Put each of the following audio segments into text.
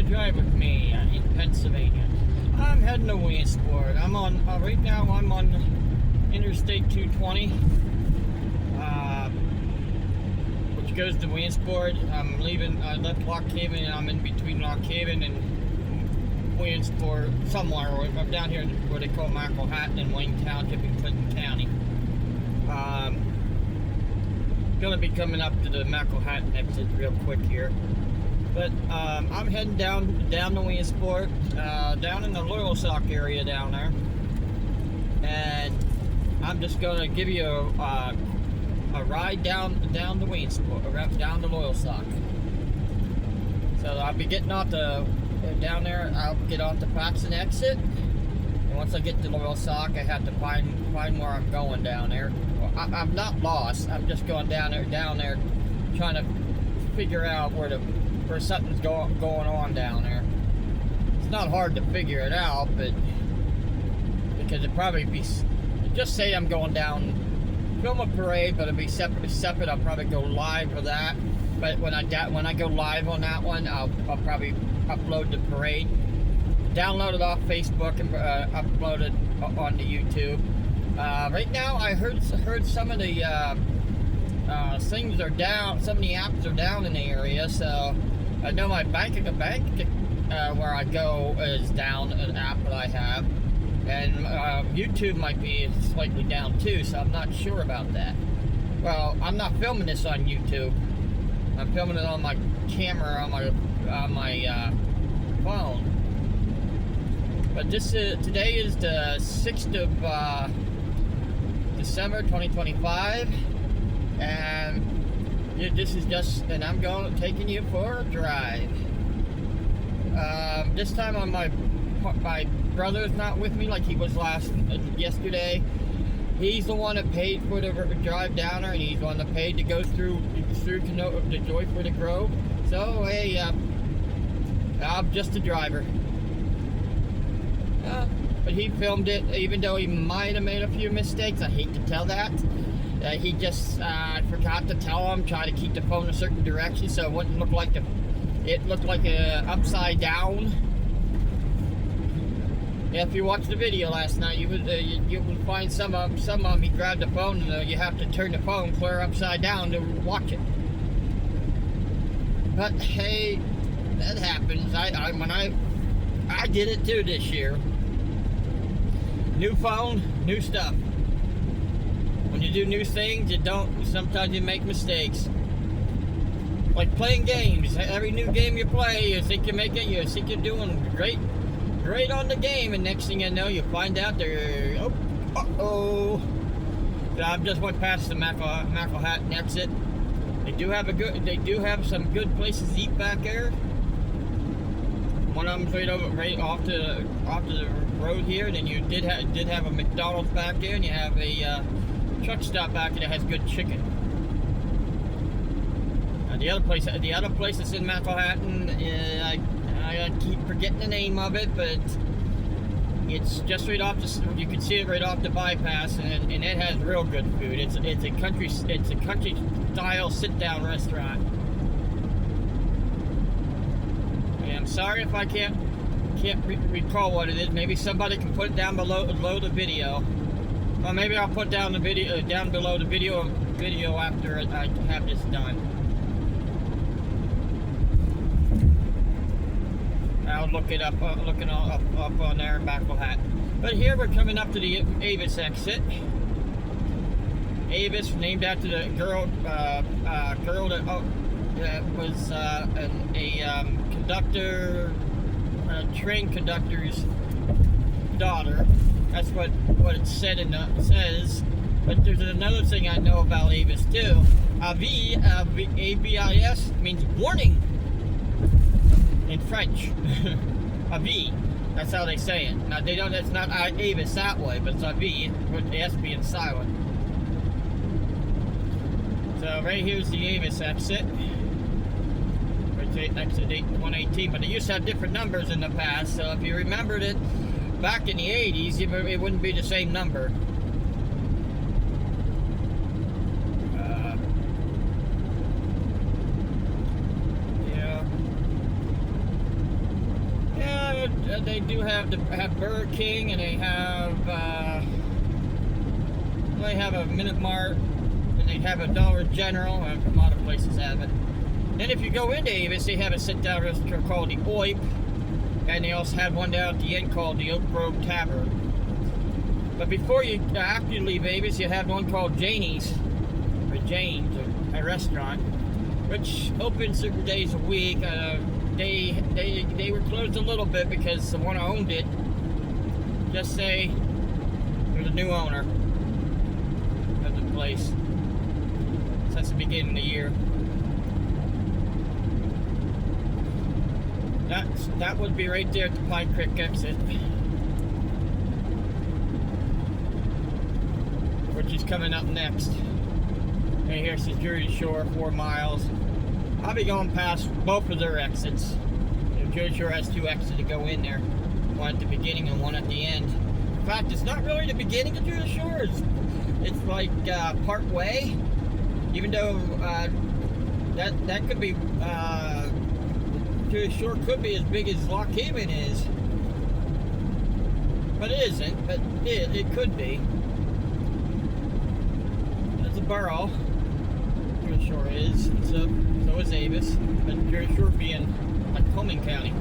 could drive with me in Pennsylvania. I'm heading to Williamsport. I'm on right now. I'm on Interstate 220, which goes to Williamsport. I'm leaving. I left Lock Haven, and I'm in between Lock Haven and Williamsport somewhere. I'm down here where they call Manhattan in Wayne Township in Clinton County. Gonna be coming up to the Manhattan exit real quick here. But I'm heading down to Williamsport, down in the Loyalsock area down there, and I'm just gonna give you a ride down to Williamsport, down to Loyalsock. So I'll be getting off down there. I'll get off the Paxton exit, and once I get to Loyalsock, I have to find where I'm going down there. Well, I'm not lost. I'm just going down there, trying to figure out where something's going on down there. It's not hard to figure it out, but because it'd probably be, just say I'm going down, film a parade, but it'll be separate. I'll probably go live for that. But when I go live on that one, I'll probably upload the parade, download it off Facebook, and upload it onto YouTube. Right now, I heard some of the things are down. Some of the apps are down in the area, so I know my bank where I go is down, an app that I have, and YouTube might be slightly down too, so I'm not sure about that. Well, I'm not filming this on YouTube. I'm filming it on my camera on my phone. But today is the 6th of December 2025, and this is and I'm taking you for a drive. This time on my brother's not with me like he was yesterday. He's the one that paid for the drive down there, and he's the one that paid to go through the Joy for the Grove. So hey, I'm just a driver. But he filmed it, even though he might have made a few mistakes. I hate to tell that. He just forgot to tell him, try to keep the phone a certain direction so it wouldn't look like it looked like a upside down. Yeah, if you watched the video last night, you would find some of them. He grabbed the phone, and you have to turn the phone clear upside down to watch it. But hey, that happens. I did it too this year. New phone, new stuff. When you do new things, sometimes you make mistakes. Like playing games. Every new game you play, you think you're doing great on the game, and next thing you know, you find out So I just went past the Manhattan exit. They do have some good places to eat back there. One of them's right off the road here. Then you did have a McDonald's back there, and you have a truck stop back there that has good chicken. The other place that's in Manhattan, I keep forgetting the name of it, but it's just right off you can see it right off the bypass, and it has real good food. It's a country style sit down restaurant. I'm sorry if I can't recall what it is. Maybe somebody can put it down below the video. Well, maybe I'll put down the video down below the video after I have this done. I'll look it up, looking up on there in Manhattan. But here we're coming up to the Avis exit. Avis, named after the girl that was a conductor, train conductor's daughter. That's what it said says. But there's another thing I know about Avis too. A-V-I-S means warning in French. Avis. That's how they say it. Now they don't. It's not Avis that way, but it's Avis with the S being silent. So right here's the Avis exit. Exit 118, but they used to have different numbers in the past, so if you remembered it back in the 80s, it wouldn't be the same number. Yeah. they do have Burger King, and they have a Minute Mart, and they have a Dollar General. A lot of places have it. Then if you go into Avis, they have a sit-down restaurant called the OIP, and they also have one down at the end called the Oak Grove Tavern. But after you leave Avis, you have one called Janie's, a restaurant, which opens certain days a week. They were closed a little bit because the one who owned it, just say, there's a new owner of the place since the beginning of the year. That would be right there at the Pine Creek exit, which is coming up next. And here's the Jersey Shore, 4 miles. I'll be going past both of their exits. Jersey Shore has 2 exits to go in there, one at the beginning and one at the end. In fact, it's not really the beginning of Jersey Shore. It's like part way, even though that could be. Jersey Shore could be as big as Lock Haven is, but it isn't. But it could be. It's a borough. Jersey Shore is, and so is Avis. But Jersey Shore being Lycoming County,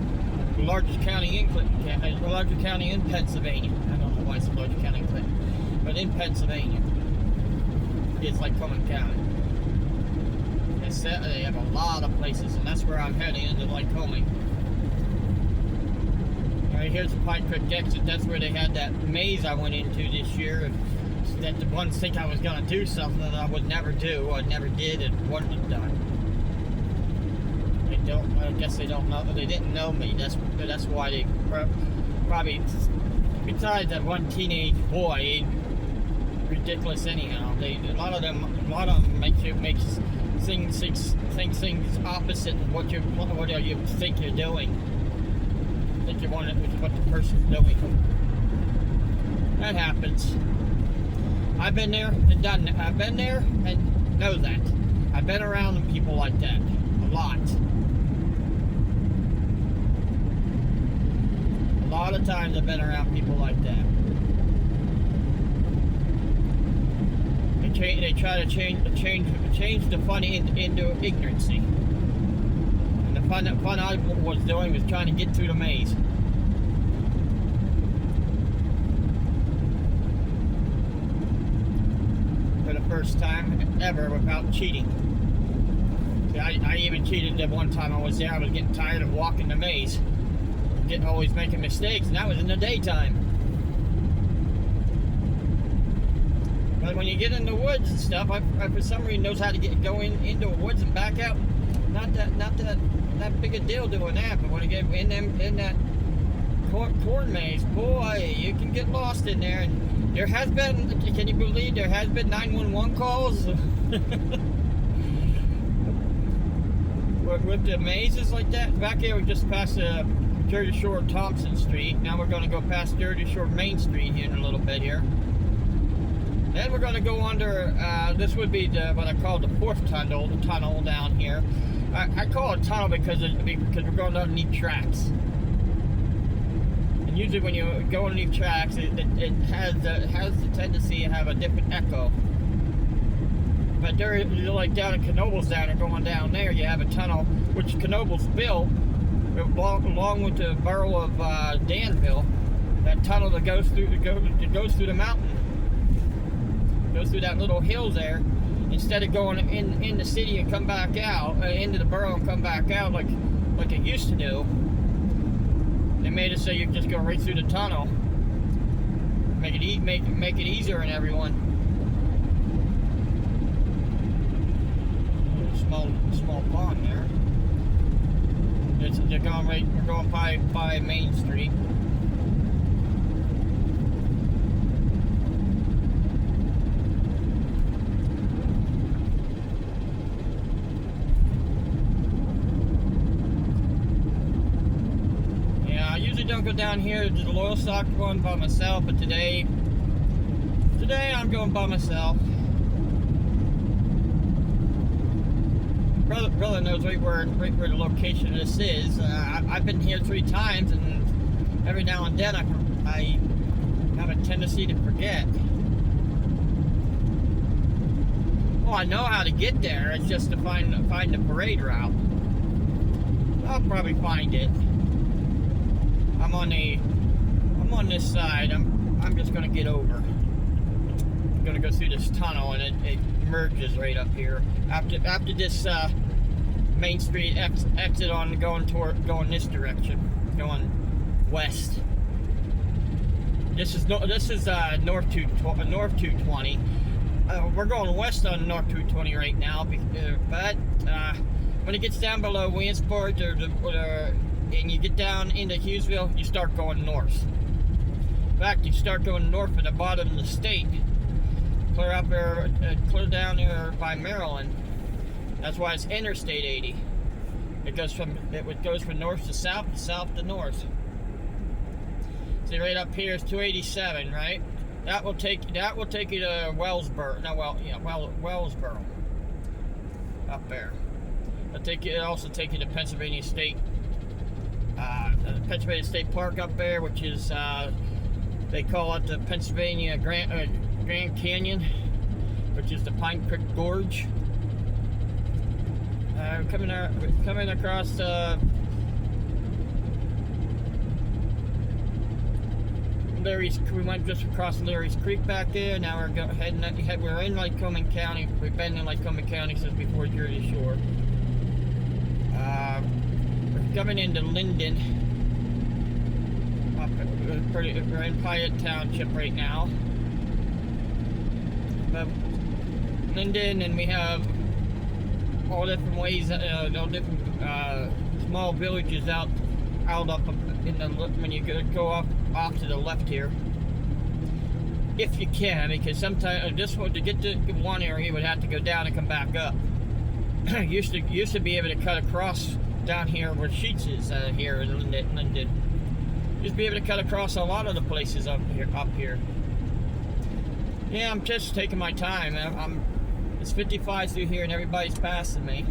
the largest county in Clinton, the largest county in Pennsylvania. I don't know why it's the largest county in Clinton, but in Pennsylvania, it's Lycoming County. They have a lot of places, and that's where I'm heading, into Lycoming. Alright, here's the Pine Creek exit. That's where they had that maze I went into this year. That the ones think I was going to do something that I would never do. I never did, and wasn't done. I guess they don't know. They didn't know me. That's why they probably. Besides that one teenage boy, ridiculous anyhow. A lot of them make things opposite of what you think you're doing. Think you want it with what the person's doing. That happens. I've been there and done that. I've been there and know that. I've been around people like that a lot. A lot of times I've been around people like that. They try to change the fun into ignorancy. And the fun I was doing was trying to get through the maze. For the first time ever without cheating. See, I even cheated that one time I was there. I was getting tired of walking the maze. Always making mistakes, and that was in the daytime. But when you get in the woods and stuff, I for some reason knows how to go into the woods and back out. Not that big a deal doing that. But when you get in that corn maze, boy, you can get lost in there. And there has been, can you believe there has been 911 calls with the mazes like that? Back here we just passed Jersey Shore Thompson Street. Now we're going to go past Jersey Shore Main Street here in a little bit here. Then we're going to go under, this would be what I call the 4th tunnel, the tunnel down here. I call it tunnel because we're going underneath tracks. And usually when you go underneath tracks, it has the tendency to have a different echo. But there, like down in Knoebels down there, going down there, you have a tunnel, which Knoebels built, along with the borough of Danville, that tunnel that goes through the mountain, goes through that little hill there. Instead of going in the city and come back out into the borough and come back out like it used to do, they made it so you just go right through the tunnel. Make it easier on everyone. Small pond there. We're going by Main Street. Yeah, I usually don't go down here to the Loyal Stock one by myself, but today I'm going by myself. Brother knows right where the location of this is. I've been here 3 times, and every now and then I have a tendency to forget. Well, I know how to get there. It's just to find the parade route. I'll probably find it. I'm on this side. I'm just gonna get over. I'm gonna go through this tunnel, and it merges right up here. After this main street exit on going this direction, going west. This is north 220. We're going west on North 220 right now, but when it gets down below Williamsport and you get down into Hughesville, you start going north. In fact, you start going north at the bottom of the state, clear up there, clear down there by Maryland. That's why it's Interstate 80. It goes from north to south to north. See, right up here is 287, right? That will take you to Wellsboro. Wellsboro. Up there. It'll also take you to Pennsylvania State Park up there, which is they call it the Pennsylvania Grand Canyon, which is the Pine Creek Gorge. Coming across we went just across Larry's Creek back there. Now we're in Lycoming County. We've been in Lycoming County since before Jersey Shore. We're coming into Linden. We're in Piatt Township right now. But Linden, and we have all different ways, all different small villages out up in the when you go off to the left here, if you can, because sometimes to get to one area you would have to go down and come back up. used to be able to cut across down here where Sheets is here in Linden. Used to be able to cut across a lot of the places up here. Yeah, I'm just taking my time. It's 55 through here and everybody's passing me.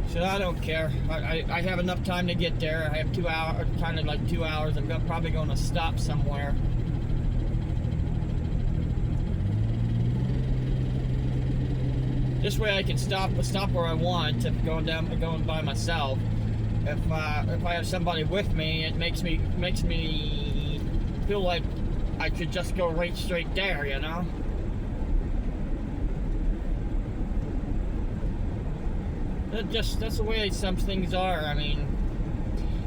So I don't care. I have enough time to get there. I have 2 hours, kind of like 2 hours. I'm probably going to stop somewhere. This way I can stop where I want. If going by myself. If I have somebody with me, it makes me feel like I should just go right straight there, you know. That's the way some things are. I mean,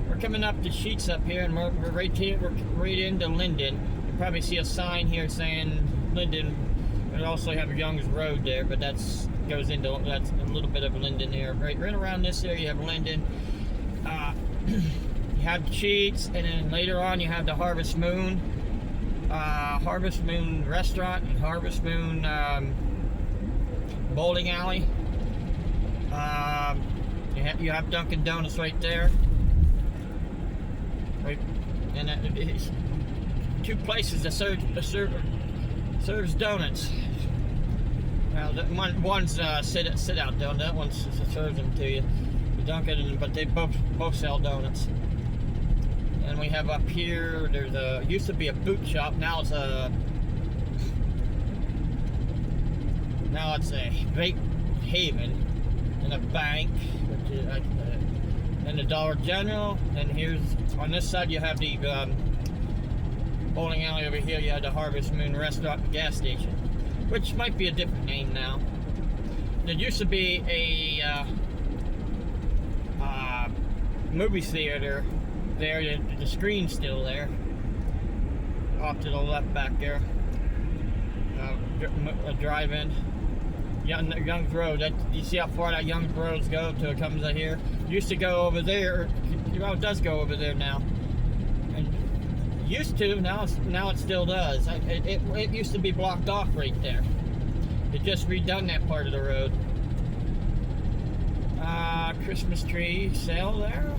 we're coming up to Sheets up here, and we're right here. We're right into Linden. You probably see a sign here saying Linden. We also have Young's Road there, but that's a little bit of Linden here. Right around this area, you have Linden. You have Sheets, and then later on you have the Harvest Moon Restaurant, and Harvest Moon Bowling Alley. You have Dunkin' Donuts right there. Right, and it's two places that serves donuts. Well, one's sit out donut. That one serves them to you. Dunkin', but they both sell donuts. And we have up here. Used to be a boot shop. Now it's a vape haven. And a bank, which is and the Dollar General. And here's on this side you have the bowling alley. Over here you have the Harvest Moon Restaurant and gas station, which might be a different name now. There used to be a movie theater there. The screen's still there. Off to the left back there. A drive-in. Young's Road. You see how far that Young's Road goes till it comes out here? Used to go over there. Well, it does go over there now. And used to. Now it still does. It used to be blocked off right there. It just redone that part of the road. Christmas tree sale there.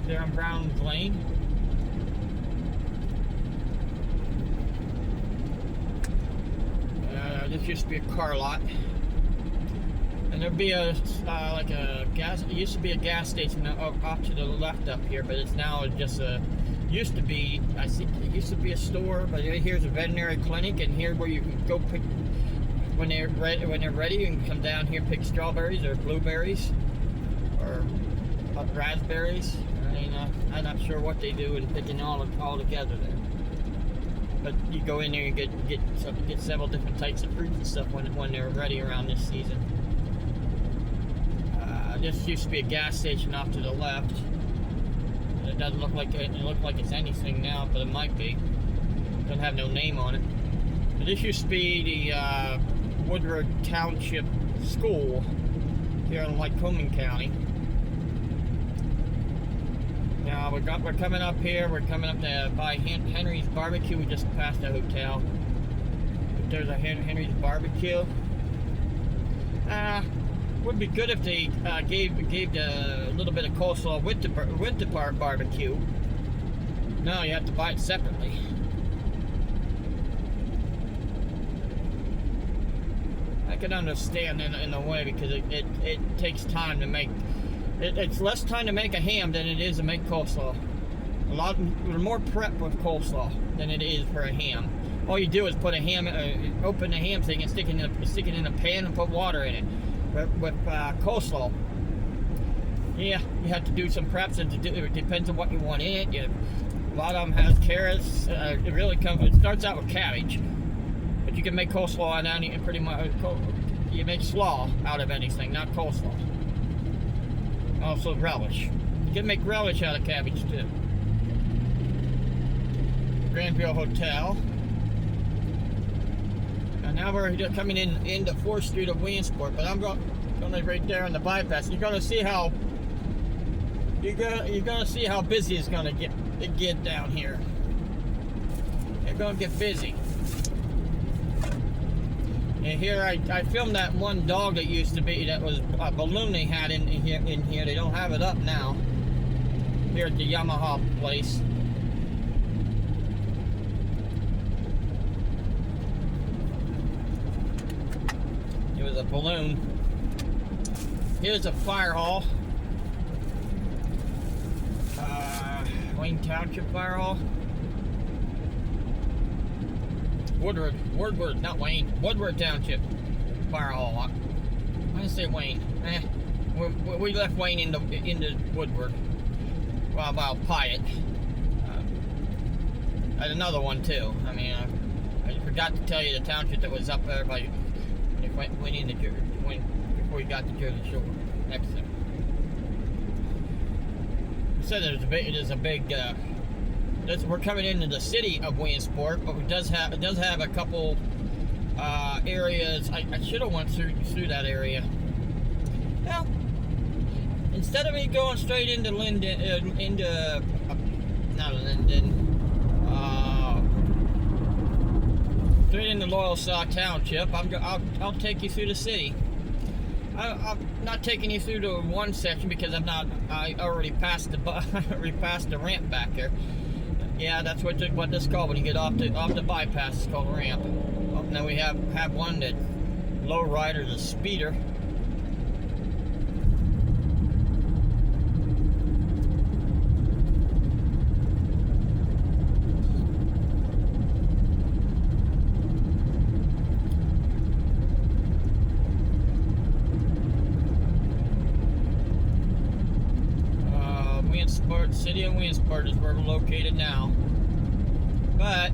There on Brown's Lane. This used to be a car lot, and there'd be a like a gas. It used to be a gas station off to the left up here, but it's now just a. Used to be, I think it used to be a store, but here's a veterinary clinic, and here where you can go pick when they're ready. You can come down here, pick strawberries or blueberries or raspberries. I mean, I'm not sure what they do in picking all together there. But you go in there and get several different types of fruits and stuff when they're ready around this season. This used to be a gas station off to the left. It doesn't look like it's anything now, but it might be. Doesn't have no name on it. But this used to be the Woodward Township School here in Lycoming County. Now we're coming up here. We're coming up to by Henry's Barbecue. We just passed the hotel. But there's a Henry's Barbecue. Would be good if they gave a little bit of coleslaw with the barbecue. No, you have to buy it separately. I can understand in a way because it takes time to make. It's less time to make a ham than it is to make coleslaw. A lot more prep with coleslaw than it is for a ham. All you do is put a ham, open the ham thing and stick it in a pan and put water in it. With coleslaw, yeah, you have to do some preps, and it depends on what you want in it. A lot of them has carrots. It starts out with cabbage, but you can make coleslaw out of any pretty much. You make slaw out of anything, not coleslaw. Also relish. You can make relish out of cabbage too. Grandville Hotel. And now we're coming into 4th Street of Williamsport, but I'm going right there on the bypass. You're gonna see how busy it's gonna get down here. It's gonna get busy. And here I filmed that one dog that used to be, that was a balloon they had in here. They don't have it up now. Here at the Yamaha place. It was a balloon. Here's a fire hall. Wayne Township Fire Hall. Woodward, not Wayne. Woodward Township Fire Hall. I didn't say Wayne. We left Wayne into Woodward. Well, Pyatt. And another one too. I mean, I forgot to tell you the township that was up there by. Went into before you got to Jersey Shore. Next to him. So there's a big. We're coming into the city of Williamsport, but it does have a couple areas. I should have went through that area. Well, instead of me going straight into straight into Loyalsock Township, I'll take you through the city. I'm not taking you through to one section because I already passed the ramp back here. Yeah, that's what this is called when you get off the bypass. It's called a ramp. Oh, now we have one that low rider, the speeder. City of Williamsport is where we're located now, but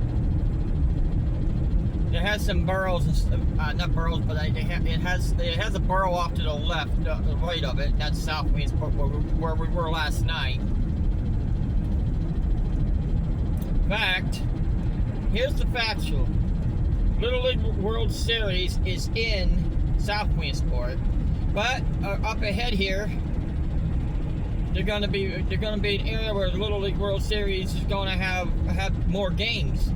it has some boroughs, not boroughs, but it has a borough off to the left, the right of it. That's South Williamsport, where we were last night. In fact, here's the factual: Little League World Series is in South Williamsport, but up ahead here. They're gonna be an area where the Little League World Series is gonna have more games.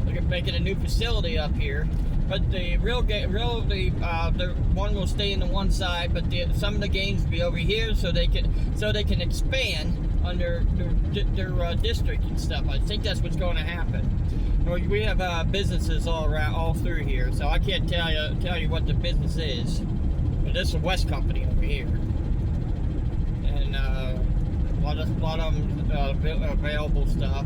They're making a new facility up here, but the one will stay in the one side, but some of the games will be over here, so they can expand under their district and stuff. I think that's what's going to happen. We have businesses all around, all through here, so I can't tell you what the business is. But this is a West Company over here, and a lot of them available stuff.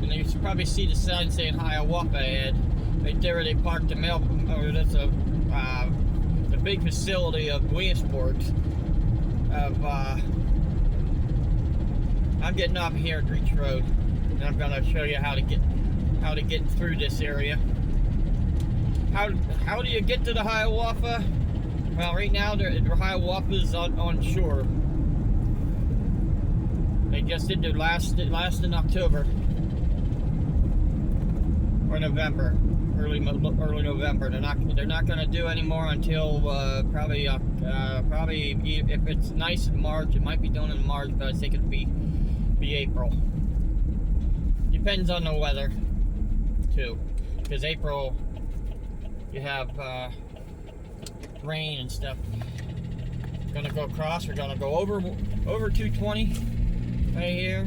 And you should probably see the sign saying Hiawatha ahead. Right there where they parked the mail. Or that's the big facility of wmsport. I'm getting off here at Reach Road, and I'm going to show you how to get through this area. How do you get to the Hiawatha? Well, right now the Hiawatha is on shore. They just did their last in October or November, early November. They're not going to do any more until probably if it's nice in March. It might be done in March, but I think it'll be April. Depends on the weather too, because April you have rain and stuff. We're gonna go across. We're gonna go over 220 right here.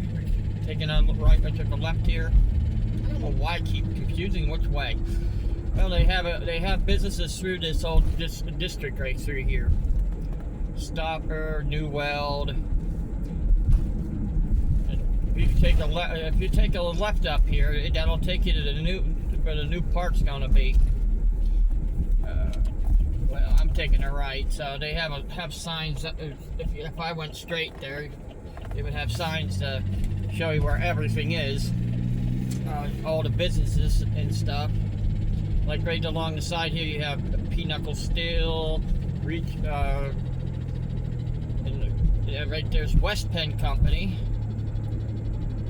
Taking a right. I took a left here. I don't know why I keep confusing which way. Well, they have businesses through this district right through here. Stopper, New Weld. If you take a left up here, that'll take you to where the new park's gonna be. Well, I'm taking a right, so they have signs. If I went straight there, they would have signs to show you where everything is, all the businesses and stuff. Like right along the side here, you have Pinnacle Steel, Reach, and right there's West Penn Company.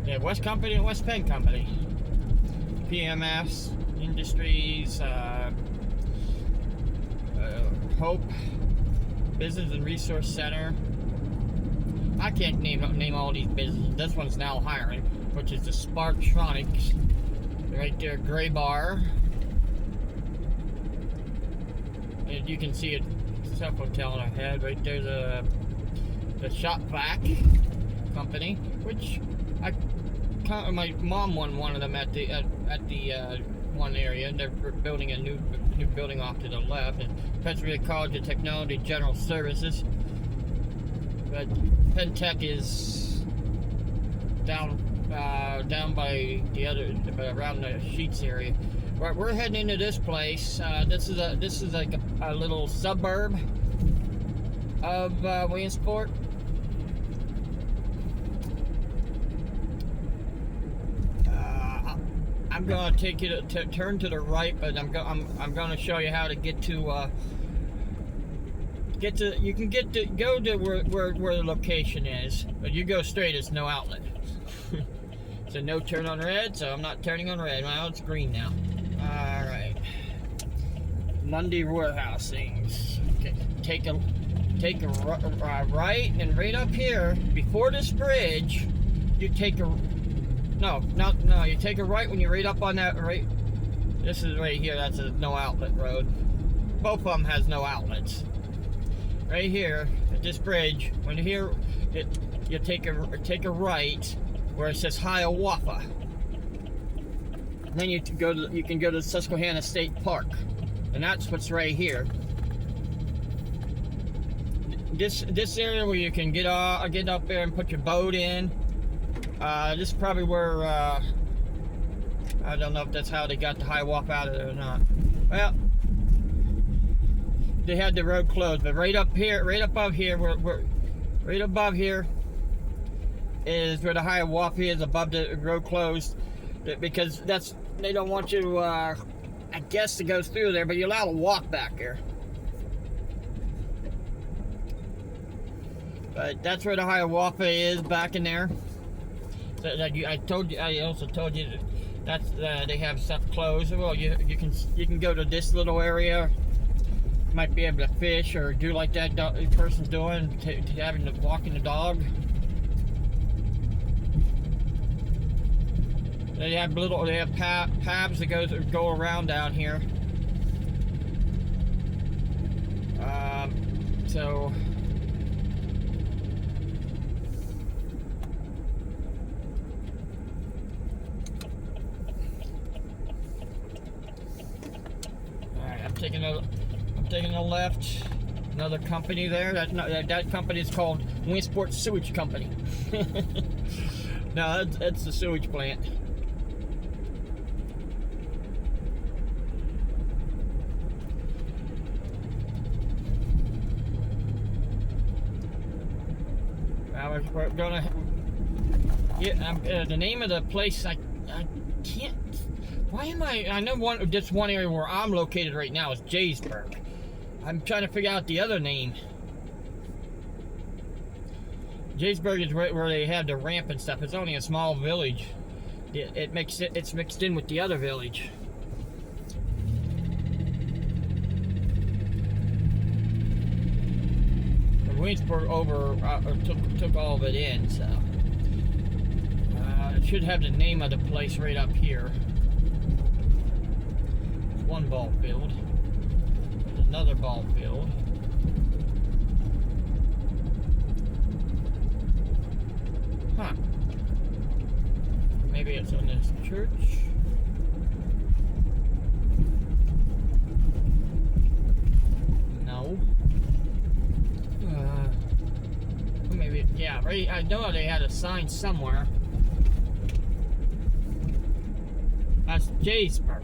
Yeah, West Company and West Penn Company. PMS Industries, Hope Business and Resource Center. I can't name all these businesses. This one's now hiring, which is the Spartronics. Right there, Gray Bar. And you can see a self hotel ahead. Right there, the Shop Vac Company, which my mom won one of them at the one area, and they're building a new building off to the left. And Pennsylvania College of Technology General Services. But Penn Tech is down by the other, around the Sheets area. We're heading into this place. This is like a little suburb of Williamsport. I'm gonna take you to turn to the right, but I'm gonna show you how to get to. You can go to where the location is, but you go straight. It's no outlet. So no turn on red. So I'm not turning on red. Well, it's green now. All right. Monday warehousings. Okay. Take a right, and right up here before this bridge, you take a no. You take a right when you're right up on that right. This is right here. That's a no outlet road. Both of them has no outlets. Right here at this bridge, when you hear it, you take a right where it says Hiawatha. And then you can go to Susquehanna State Park, and that's what's right here. This area where you can get up there and put your boat in. This is probably where I don't know if that's how they got the Hiawatha out of there or not. Well, they had the road closed, but right up here, right above here, right above here is where the Hiawatha is, above the road closed, because they don't want you, I guess, to go through there, but you're allowed to walk back there. But that's where the Hiawatha is, back in there. So, I also told you that they have stuff closed. Well, you can go to this little area. Might be able to fish or do like that person's doing, having to walking the dog. They have paths that go around down here. So taking a left. Another company there. That company is called wmsport Sewage Company. No, that's the sewage plant. We're gonna. Yeah, the name of the place I can't. Why am I know just one area where I'm located right now is Jaysburg. I'm trying to figure out the other name. Jaysburg is right where they have the ramp and stuff. It's only a small village. It's mixed in with the other village. Williamsburg took all of it in, so it should have the name of the place right up here. There's one ball field. There's another ball field. Huh. Maybe it's on this church. No. Maybe, yeah, right. I know they had a sign somewhere. That's Jaysburg.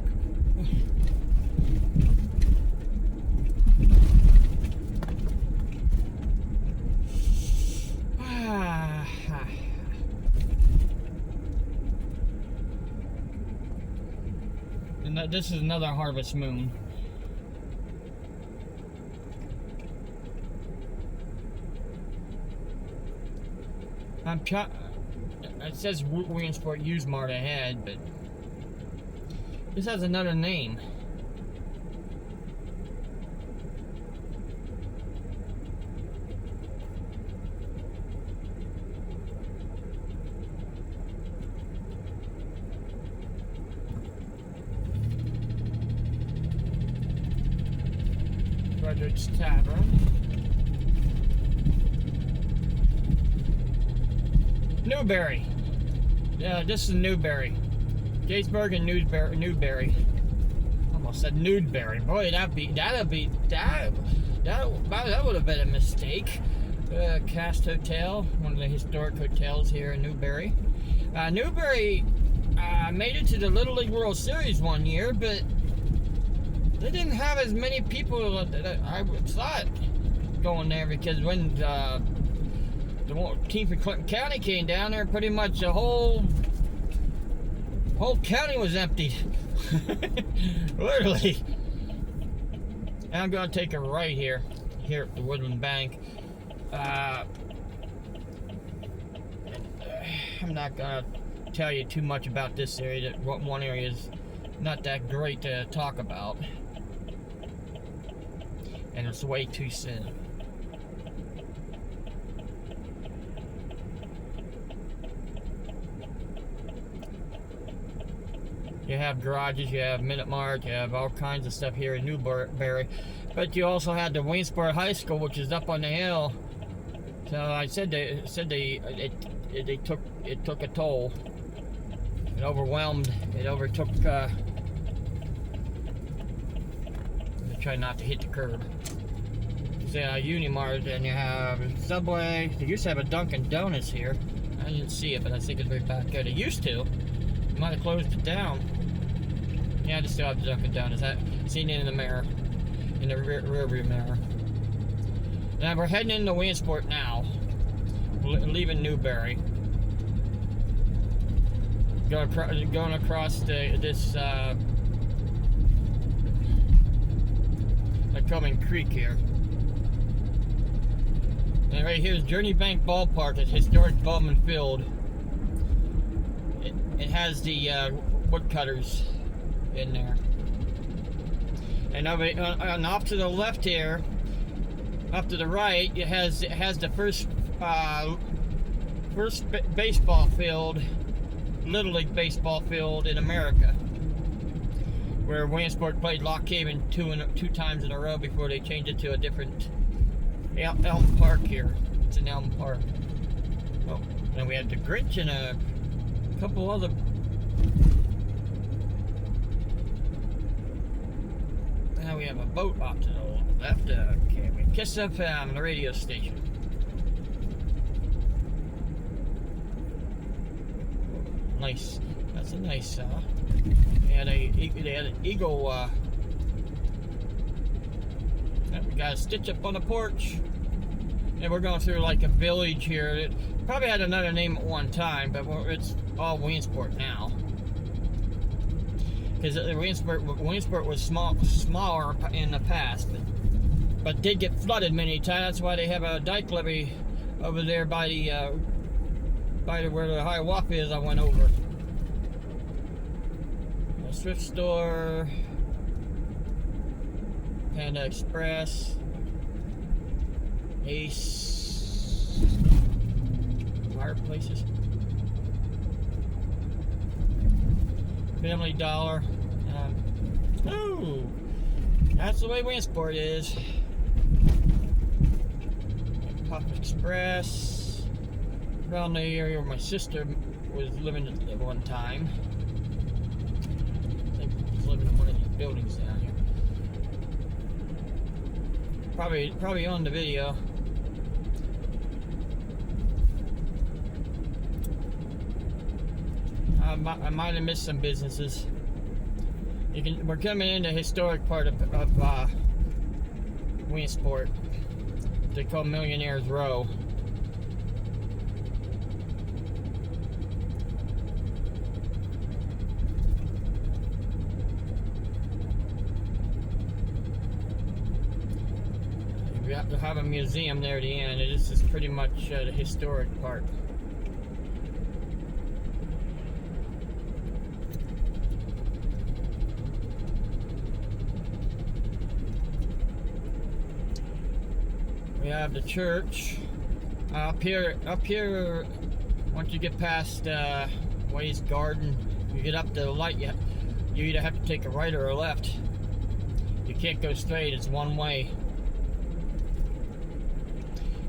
And this is another harvest moon. It says Williamsport Usemart ahead, but this has another name. Frederick's Tavern. Newberry. Yeah, this is Newberry. Jaysburg and Newberry. Almost said Nudeberry. Boy, that would have been a mistake. Cast Hotel, one of the historic hotels here in Newberry. Newberry made it to the Little League World Series one year, but they didn't have as many people that I thought going there, because when the team from Clinton County came down there, pretty much the whole county was emptied. Literally. And I'm going to take a right here at the Woodland Bank. I'm not going to tell you too much about this area. One area is not that great to talk about, and it's way too soon. You have garages, you have Minute Mart, you have all kinds of stuff here in Newberry, but you also had the Williamsport High School, which is up on the hill. So I said it took a toll. It overwhelmed. It overtook. Try not to hit the curb. So Unimart, and you have Subway. They used to have a Dunkin' Donuts here. I didn't see it, but I think it's right back there. They used to. They might have closed it down. Yeah, they still have the Dunkin' Donuts. I've seen it in the mirror, in the rearview mirror. Now we're heading into Williamsport now. Leaving Newberry. Going across this Coming Creek here. And right here is Journey Bank Ballpark at historic Bowman Field. It has the woodcutters in there. And over and off to the left here, up to the right, it has the first baseball field, Little League baseball field in America, where Williamsport played Lock Haven two times in a row before they changed it to a different Elm Park here. It's in Elm Park. Oh, then we had the Grinch and a couple other. Now we have a boat off to the left. Okay, we Kiss FM, the radio station. Nice. That's a nice. They had an eagle. We got a stitch up on the porch, and we're going through like a village here. It probably had another name at one time, but it's all Williamsport now. Because Williamsport was smaller in the past, but did get flooded many times. That's why they have a dike levee over there by where the Hiawatha is. I went over. A thrift store, Panda Express, Ace, fireplaces, Family Dollar. Oh, that's the way Williamsport is. Pop Express, around the area where my sister was living at one time. I think she was living in one of these buildings down here. Probably on the video. I might have missed some businesses. We're coming in the historic part of Williamsport. They call Millionaire's Row. We have to have a museum there at the end. This is pretty much the historic part. We have the church up here. Once you get past Way's Garden, you get up to the light. You either have to take a right or a left. You can't go straight. It's one way.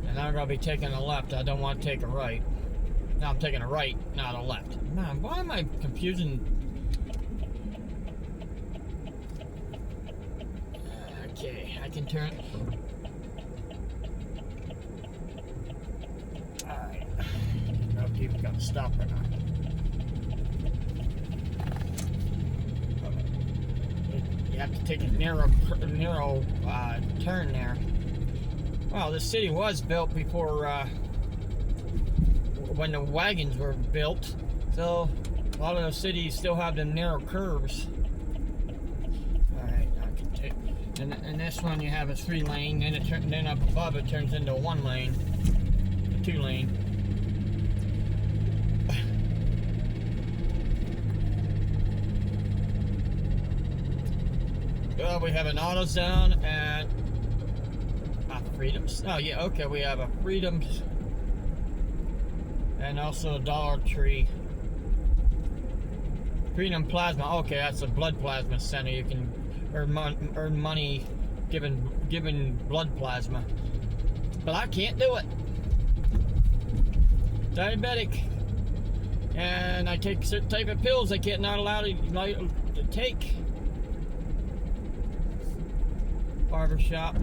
And I'm gonna be taking a left. I don't want to take a right. Now I'm taking a right, not a left. Man, why am I confusing? Okay, I can turn. You've got to stop or not. You have to take a narrow turn there. Well, the city was built before when the wagons were built, so a lot of those cities still have them narrow curves. All right, I can take. And this one you have a 3-lane, and then up above it turns into a 1-lane, 2-lane. Well, we have an AutoZone and Freedoms. Oh yeah, okay, we have a Freedoms and also a Dollar Tree. Freedom Plasma. Okay, that's a blood plasma center. You can earn money giving blood plasma, but I can't do it. Diabetic, and I take certain type of pills I can't not allowed to take. Barbershop.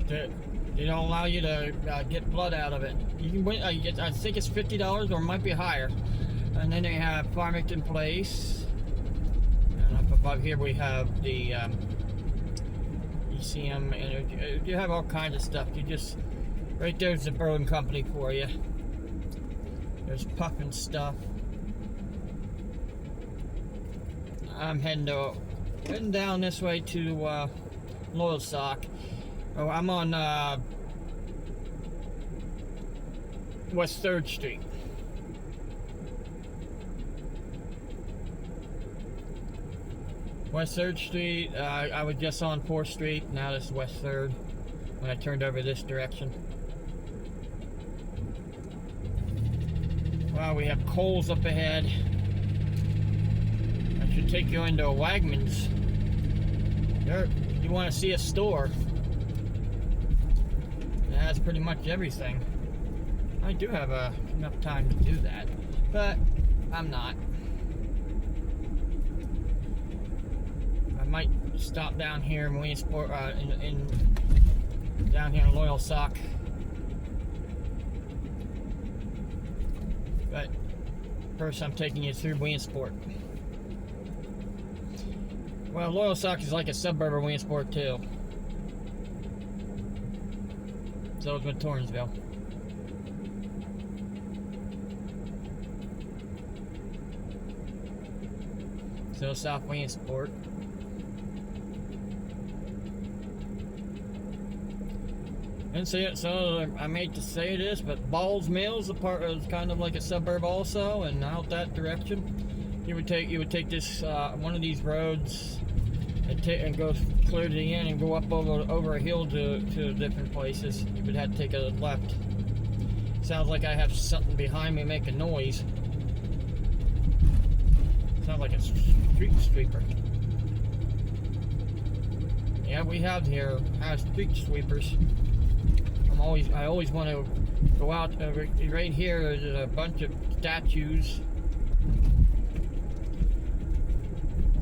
They don't allow you to get blood out of it. You can win. I think it's $50 or it might be higher. And then they have Farmington Place. And up above here we have the ECM, and you have all kinds of stuff. You just right there's the brewing company for you. There's puffin stuff. I'm heading down this way to Loyalsock. Oh, I'm on West 3rd Street. West 3rd Street, I was just on 4th Street, now this is West 3rd, when I turned over this direction. Wow, we have Kohl's up ahead. I should take you into a Wegmans. There, you want to see a store. That's pretty much everything. I do have enough time to do that, but I'm not. might stop down here in Williamsport, down here in Loyal Sock. But first, I'm taking you through Williamsport. Well, Loyal Sock is like a suburb of Williamsport too. So is MontourViilke. So South Williamsport. And so I hate to say this, but Balls Mills is kind of like a suburb also, and out that direction, you would take this one of these roads and go clear to the end and go up over a hill to different places. You would have to take a left. Sounds like I have something behind me making noise. Sounds like a street sweeper. Yeah, we have here street sweepers. I always want to go out. Right here, there's a bunch of statues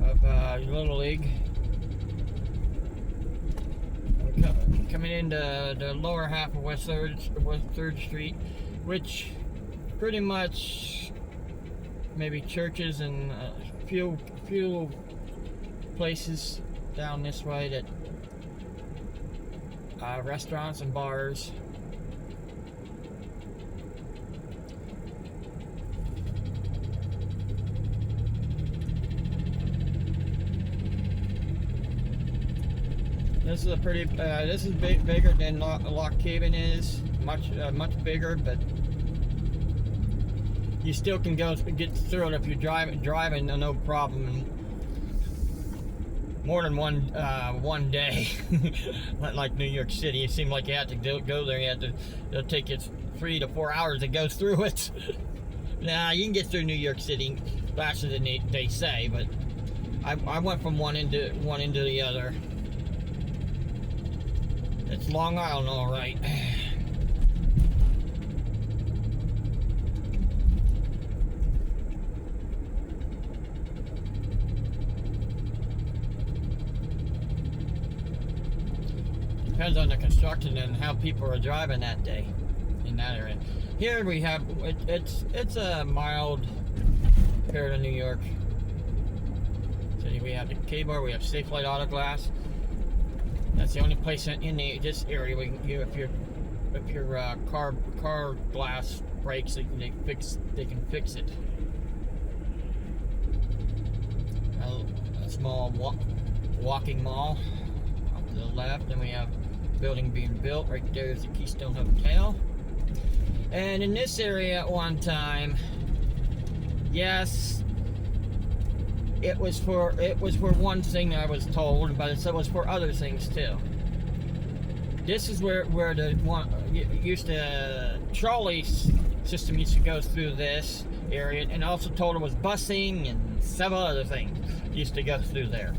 of Little League. Coming into the lower half of West 3rd Street, which pretty much maybe churches and a few places down this way that restaurants and bars. This is a pretty. This is bigger than Lock Cabin is. Much bigger, but you still can get through it if you're driving, no problem. And more than one day, like New York City, it seemed like you had to go there. It'll take you 3 to 4 hours to go through it. Nah, you can get through New York City faster than they say, but I went from one into the other. It's Long Island, all right. Depends on the construction and how people are driving that day in that area. Here we have it's a mild compared to New York City. We have the K-Bar, we have Safe Light Auto Glass. That's the only place in this area we can if your car glass breaks, they can fix it. A small walking mall off to the left, and we have a building being built. Right there is the Keystone Hotel. And in this area at one time, yes, it was for one thing I was told, but it was for other things too. This is where the trolley system used to go through this area, and also told it was busing and several other things used to go through there.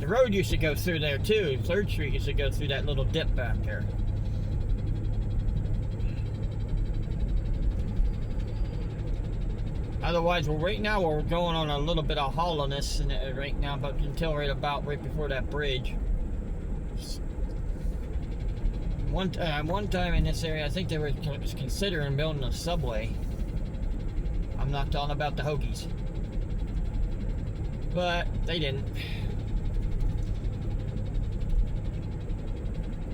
The road used to go through there too. 3rd Street used to go through that little dip back there. Otherwise, right now we're going on a little bit of hollowness right now, but until right before that bridge. One time in this area, I think they were considering building a subway. I'm not talking about the Hoagies, but they didn't.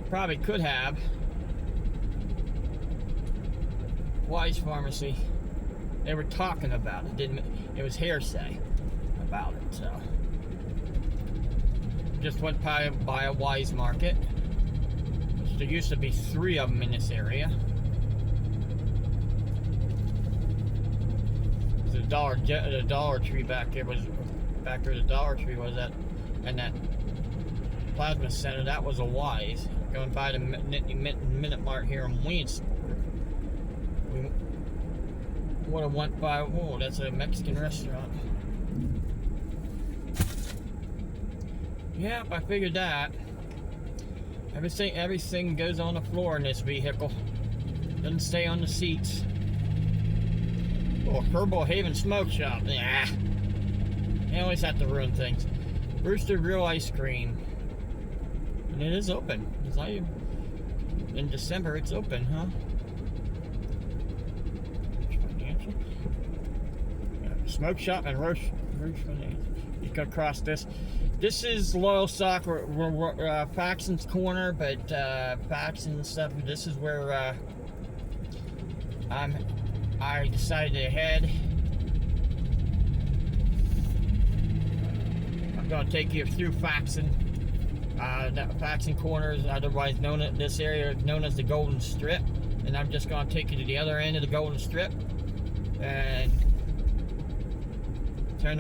Probably could have. Wise Pharmacy. They were talking about it. It was hearsay about it. So just went by a Wise Market. There used to be 3 of them in this area. The Dollar Tree back there was back where the Dollar Tree was at, and that plasma center, that was a Wise. Going by the Minute Mart here in Williamsport. We would have went by. Whoa, that's a Mexican restaurant. Yep, I figured that. Everything goes on the floor in this vehicle. Doesn't stay on the seats. Oh, Herbal Haven Smoke Shop. Yeah. They always have to ruin things. Brewster Real Ice Cream. And it is open. It's like in December, it's open, huh? Smoke shop and roast financial. You can cross this. This is Loyal Sock. We're Faxon's Corner, but Faxon stuff. This is where I decided to head. I'm going to take you through Faxon. Faxon Corners, otherwise known as this area known as the Golden Strip, and I'm just going to take you to the other end of the Golden Strip, and then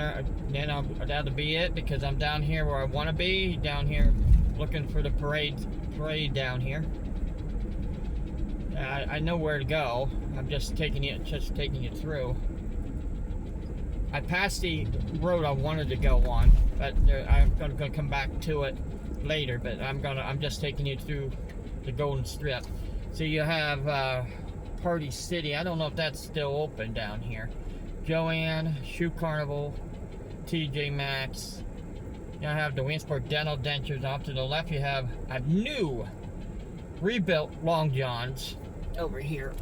that'll be it, because I'm down here where I want to be, down here looking for the parade down here. I know where to go. I'm just taking you through. I passed the road I wanted to go on, but I'm going to come back to it later. But I'm just taking you through the Golden Strip. So you have Party City. I don't know if that's still open down here. Joanne, Shoe Carnival, TJ Maxx. You have the Williamsport Dental Dentures. Off to the left, you have a new rebuilt Long John's over here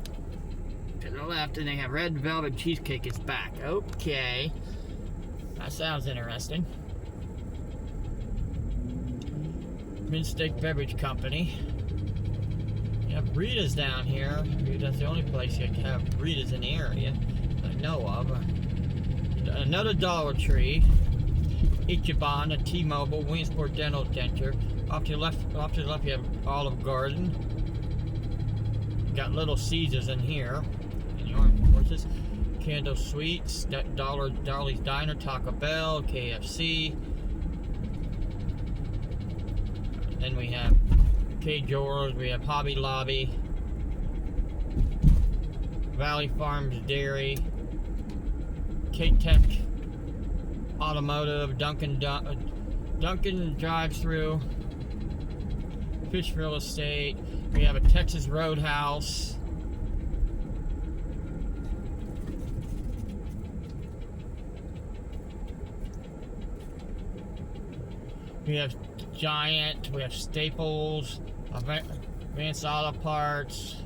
to the left, and they have Red Velvet Cheesecake is back. Okay, that sounds interesting. Mid-Steak Beverage Company. You have Rita's down here. That's the only place you can have Rita's in the area I know of. Another Dollar Tree, Ichiban, a T-Mobile, Williamsport Dental Denture. Off to the left, you have Olive Garden. You got Little Caesars in here, and the orange horses. Candle Sweets, Dolly's Diner, Taco Bell, KFC. Then we have K. George. We have Hobby Lobby, Valley Farms Dairy, K-Tech Automotive, Duncan Drive-Thru, Fish Real Estate. We have a Texas Roadhouse. We have Giant. We have Staples, Advanced Auto Parts,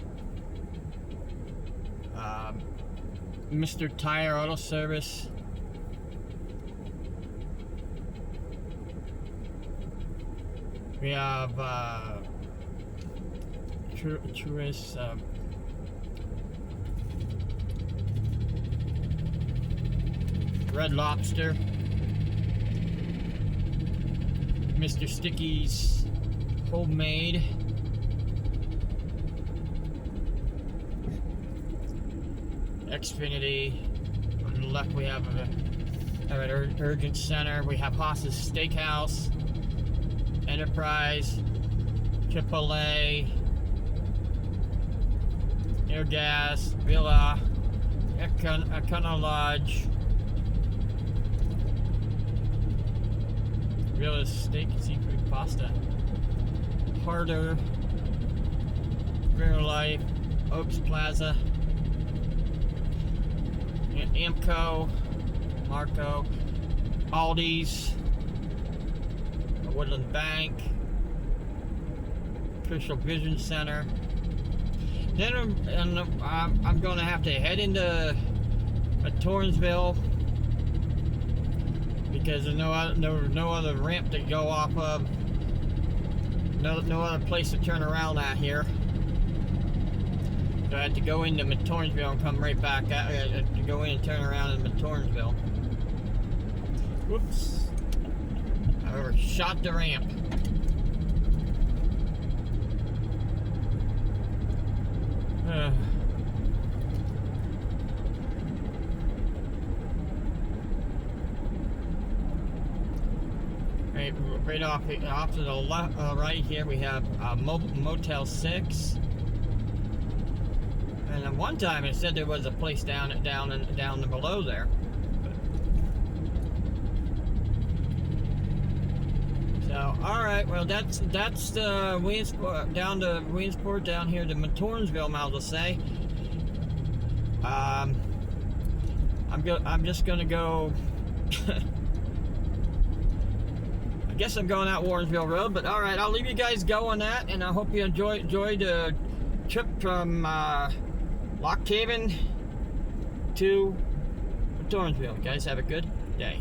Mr. Tire Auto Service. We have Truist, Red Lobster, Mr. Sticky's Homemade, Xfinity. On the left we have an Urgent Center. We have Haas's Steakhouse, Enterprise, AAA, Air Gas, Villa, Econo Lodge, Real Steak and Seafood Pasta, Harder, Real Life, Oaks Plaza, Amco, Marco, Aldi's, Woodland Bank, Official Vision Center. Then I'm going to have to head into Torrensville because there's no other ramp to go off of. No other place to turn around at here. So I had to go into Torrensville and come right back out. I had to go in and turn around in Torrensville. Whoops. I overshot the ramp. Right off to the left, right here, we have Motel 6. And at one time it said there was a place down below there. So, all right, well that's the Williamsport down to Williamsport down here to Torrensville, might as well say. I'm just gonna go. guess I'm going out Warrensville Road, but all right, I'll leave you guys go on that, and I hope you enjoy the trip from Lock Haven to Torrensville. Guys, have a good day.